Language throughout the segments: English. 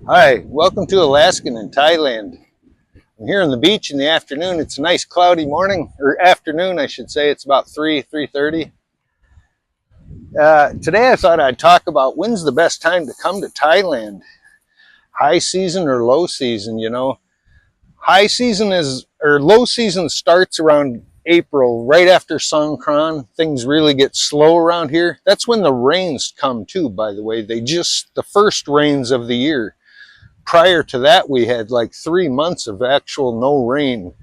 Hi, welcome to Alaskan in Thailand. I'm here on the beach in the afternoon. It's a nice cloudy morning, or afternoon, I should say. It's about 3:30. Today I thought I'd talk about when's the best time to come to Thailand. High season or low season, you know. Low season starts around April, right after Songkran. Things really get slow around here. That's when the rains come too, by the way. The first rains of the year. Prior to that, we had like 3 months of actual no rain.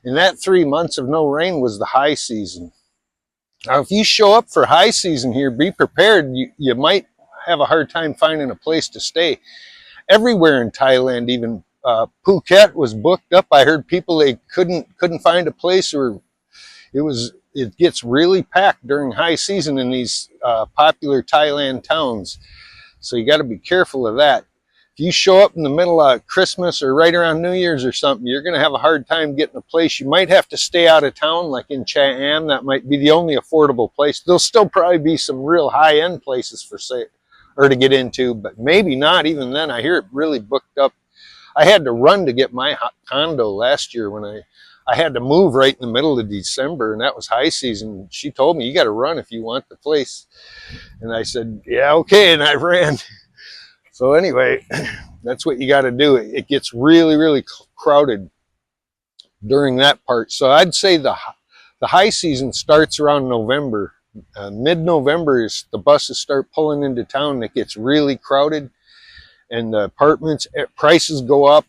And that 3 months of no rain was the high season. Now, if you show up for high season here, be prepared. You might have a hard time finding a place to stay. Everywhere in Thailand, even Phuket was booked up. I heard people they couldn't find a place, or it gets really packed during high season in these popular Thailand towns. So you got to be careful of that. If you show up in the middle of Christmas or right around New Year's or something, you're going to have a hard time getting a place. You might have to stay out of town, like in Chiang. That might be the only affordable place. There'll still probably be some real high-end places for sale or to get into, but maybe not even then. I hear it really booked up. I had to run to get my condo last year when I had to move right in the middle of December, and that was high season. She told me, you got to run if you want the place. And I said, yeah, okay, and I ran. So anyway, that's what you got to do. It gets really, really crowded during that part. So I'd say the high season starts around November. Mid-November is the buses start pulling into town. It gets really crowded, and the apartments prices go up.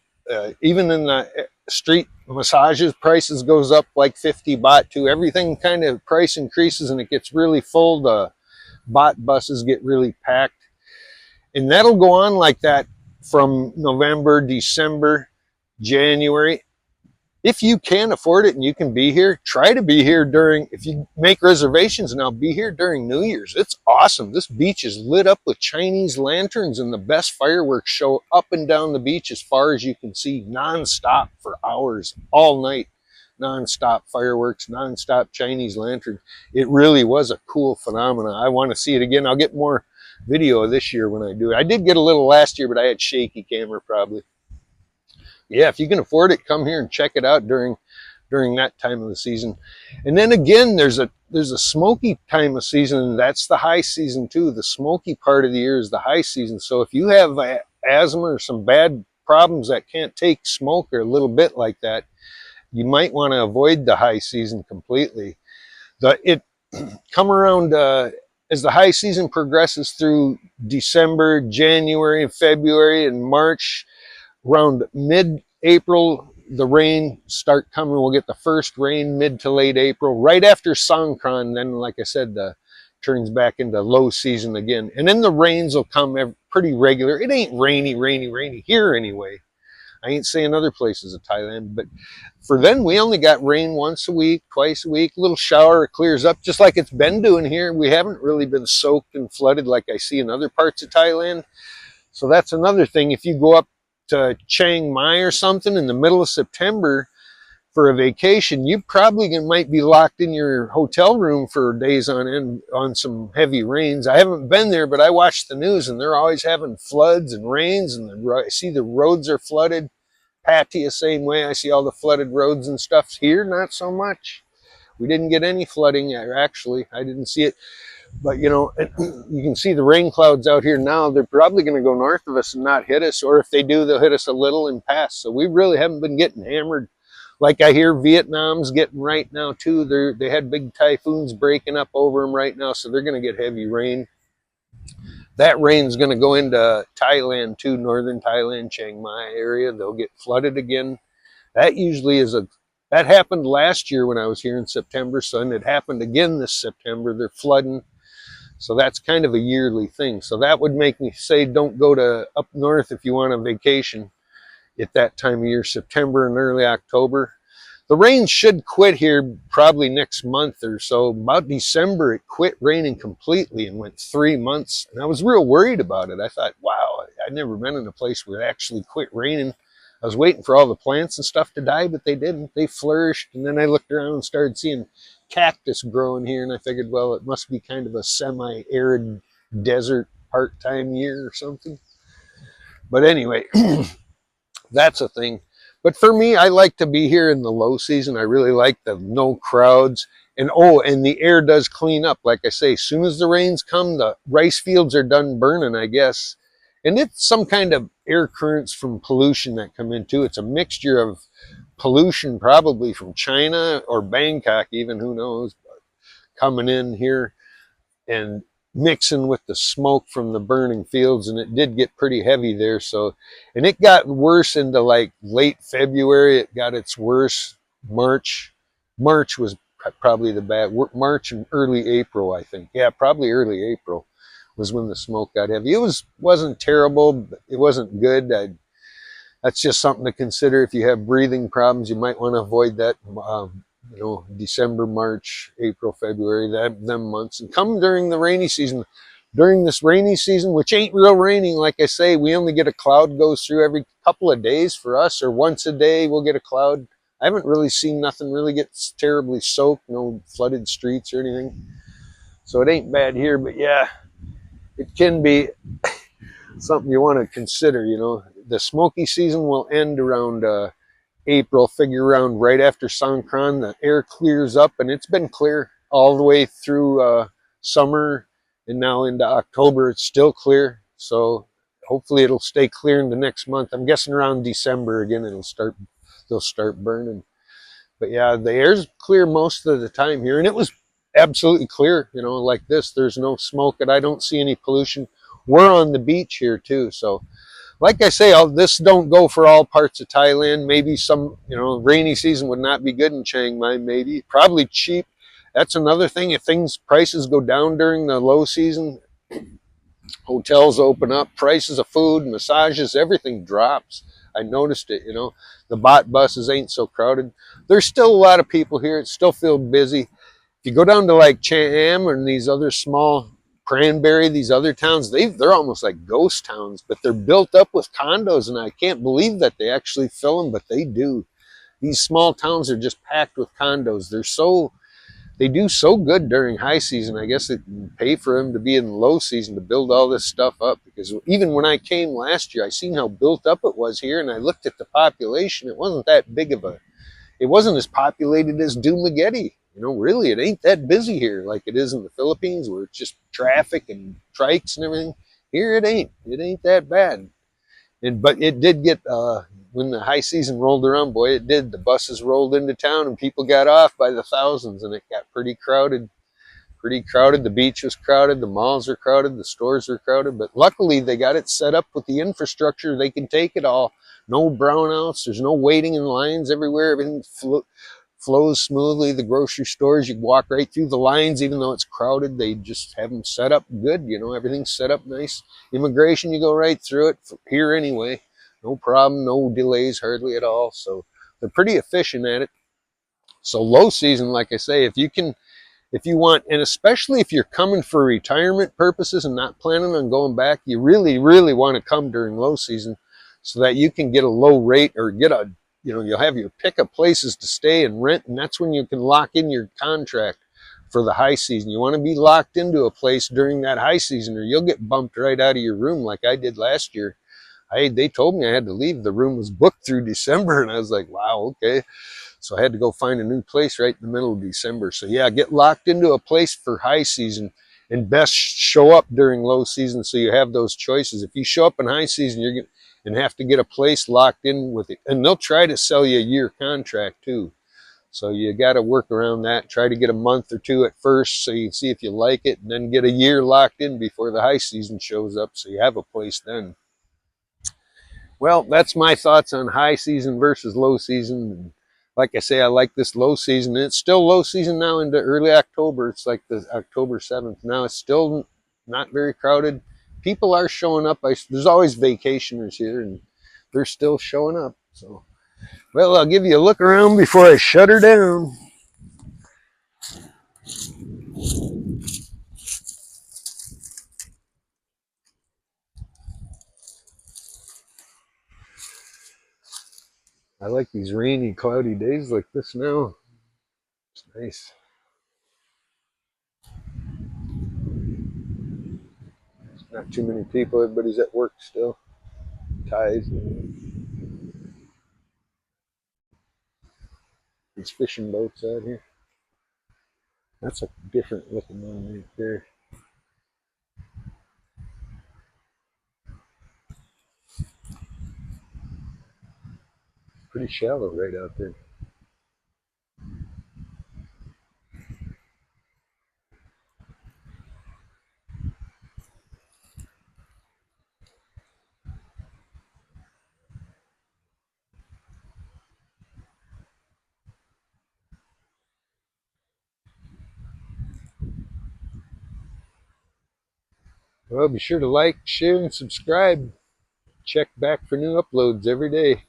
Even in the street massages, prices goes up like 50 baht too. Everything kind of price increases, and it gets really full. The baht buses get really packed. And that'll go on like that from November, December, January. If you can afford it and you can be here, try to be here if you make reservations now, be here during New Year's. It's awesome. This beach is lit up with Chinese lanterns, and the best fireworks show up and down the beach as far as you can see, nonstop for hours, all night. Nonstop fireworks, nonstop Chinese lanterns. It really was a cool phenomenon. I want to see it again. I'll get more video this year when I do it. I did get a little last year, but I had shaky camera probably. Yeah, if you can afford it, come here and check it out during that time of the season. And then again, there's a smoky time of season, and that's the high season too. The smoky part of the year is the high season. So if you have asthma or some bad problems that can't take smoke or a little bit like that, you might want to avoid the high season completely. Come around as the high season progresses through December, January, February, and March. Around mid-April, the rain start coming. We'll get the first rain mid to late April. Right after Songkran, then, like I said, turns back into low season again. And then the rains will come pretty regular. It ain't rainy here anyway. I ain't saying other places of Thailand, but for then we only got rain once a week, twice a week, a little shower, it clears up, just like it's been doing here. We haven't really been soaked and flooded like I see in other parts of Thailand. So that's another thing. If you go up to Chiang Mai or something in the middle of September for a vacation, you probably might be locked in your hotel room for days on end on some heavy rains. I haven't been there, but I watch the news, and they're always having floods and rains, and I see the roads are flooded. Pattaya, same way. I see all the flooded roads and stuff. Here, not so much. We didn't get any flooding, actually. I didn't see it. But, you know, you can see the rain clouds out here now. They're probably going to go north of us and not hit us. Or if they do, they'll hit us a little and pass. So we really haven't been getting hammered. Like I hear Vietnam's getting right now, too. They had big typhoons breaking up over them right now, so they're going to get heavy rain. That rain's going to go into Thailand, too, northern Thailand, Chiang Mai area. They'll get flooded again. That usually that happened last year when I was here in September, so and it happened again this September. They're flooding. So that's kind of a yearly thing. So that would make me say don't go to up north if you want a vacation at that time of year, September and early October. The rain should quit here probably next month or so. About December, it quit raining completely and went 3 months. And I was real worried about it. I thought, wow, I'd never been in a place where it actually quit raining. I was waiting for all the plants and stuff to die, but they didn't. They flourished. And then I looked around and started seeing cactus growing here. And I figured, well, it must be kind of a semi-arid desert part-time year or something. But anyway, that's a thing. But for me, I like to be here in the low season. I really like the no crowds. And oh, and the air does clean up. Like I say, as soon as the rains come, the rice fields are done burning, I guess. And it's some kind of air currents from pollution that come into. It's a mixture of pollution, probably from China or Bangkok, even, who knows, coming in here and mixing with the smoke from the burning fields. And it did get pretty heavy there. So, and it got worse into like late February. It got its worst. March was probably the bad. March and early April, I think. Yeah, probably early April was when the smoke got heavy. It wasn't terrible, but it wasn't good. That's just something to consider. If you have breathing problems, you might want to avoid that. December, March, April, February, them months. And come during the rainy season, during this rainy season, which ain't real raining, like I say, we only get a cloud goes through every couple of days for us, or once a day we'll get a cloud. I haven't really seen nothing really get terribly soaked, no flooded streets or anything. So it ain't bad here, but yeah, it can be something you want to consider. The smoky season will end around April, figure around right after Songkran. The air clears up, and it's been clear all the way through summer, and now into October it's still clear. So hopefully it'll stay clear in the next month. I'm guessing around December again they'll start burning. But yeah, the air's clear most of the time here, and it was absolutely clear, like this. There's no smoke, and I don't see any pollution. We're on the beach here too, so like I say, this don't go for all parts of Thailand. Maybe some, rainy season would not be good in Chiang Mai, maybe. Probably cheap. That's another thing. If prices go down during the low season, hotels open up, prices of food, massages, everything drops. I noticed it, The bot buses ain't so crowded. There's still a lot of people here. It still feels busy. If you go down to like Cham and these other small Cranberry, these other towns, they're almost like ghost towns, but they're built up with condos, and I can't believe that they actually fill them, but they do. These small towns are just packed with condos. They do so good during high season. I guess it pay for them to be in low season to build all this stuff up, because even when I came last year, I seen how built up it was here, and I looked at the population. It wasn't that big of it wasn't as populated as Dumaguete. Really, it ain't that busy here like it is in the Philippines, where it's just traffic and trikes and everything. Here, it ain't. It ain't that bad. But it did get, when the high season rolled around, boy, it did. The buses rolled into town, and people got off by the thousands, and it got pretty crowded. Pretty crowded. The beach was crowded. The malls are crowded. The stores are crowded. But luckily, they got it set up with the infrastructure. They can take it all. No brownouts. There's no waiting in lines everywhere. Everything flows smoothly. The grocery stores, you walk right through the lines, even though it's crowded. They just have them set up good. Everything's set up nice. Immigration, you go right through it here anyway. No problem. No delays hardly at all. So they're pretty efficient at it. So low season, like I say, if you want, and especially if you're coming for retirement purposes and not planning on going back, you really, really want to come during low season, so that you can get a low rate, or you'll have your pick of places to stay and rent. And that's when you can lock in your contract for the high season. You want to be locked into a place during that high season, or you'll get bumped right out of your room, like I did last year. They told me I had to leave. The room was booked through December, and I was like, wow, okay. So I had to go find a new place right in the middle of December. So yeah, get locked into a place for high season, and best show up during low season, so you have those choices. If you show up in high season, you're going and have to get a place locked in with it. And they'll try to sell you a year contract too. So you got to work around that. Try to get a month or two at first, so you can see if you like it, and then get a year locked in before the high season shows up, so you have a place then. Well, that's my thoughts on high season versus low season. And like I say, I like this low season. And it's still low season now into early October. It's like the October 7th. Now it's still not very crowded. People are showing up. There's always vacationers here, and they're still showing up. So, well, I'll give you a look around before I shut her down. I like these rainy, cloudy days like this now. It's nice. Not too many people. Everybody's at work still. Ties. These fishing boats out here. That's a different looking one right there. Pretty shallow right out there. Well, be sure to like, share, and subscribe. Check back for new uploads every day.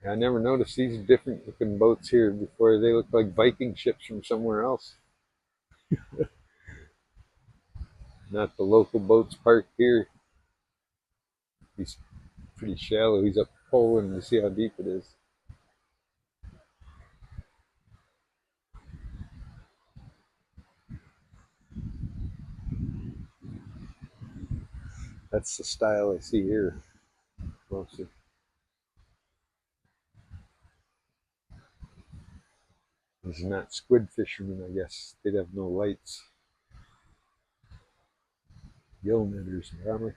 I never noticed these different looking boats here before. They look like Viking ships from somewhere else. Not the local boats parked here. He's pretty shallow. He's up poling to see how deep it is. That's the style I see here mostly. These are not squid fishermen, I guess. They'd have no lights. Gill netters, probably.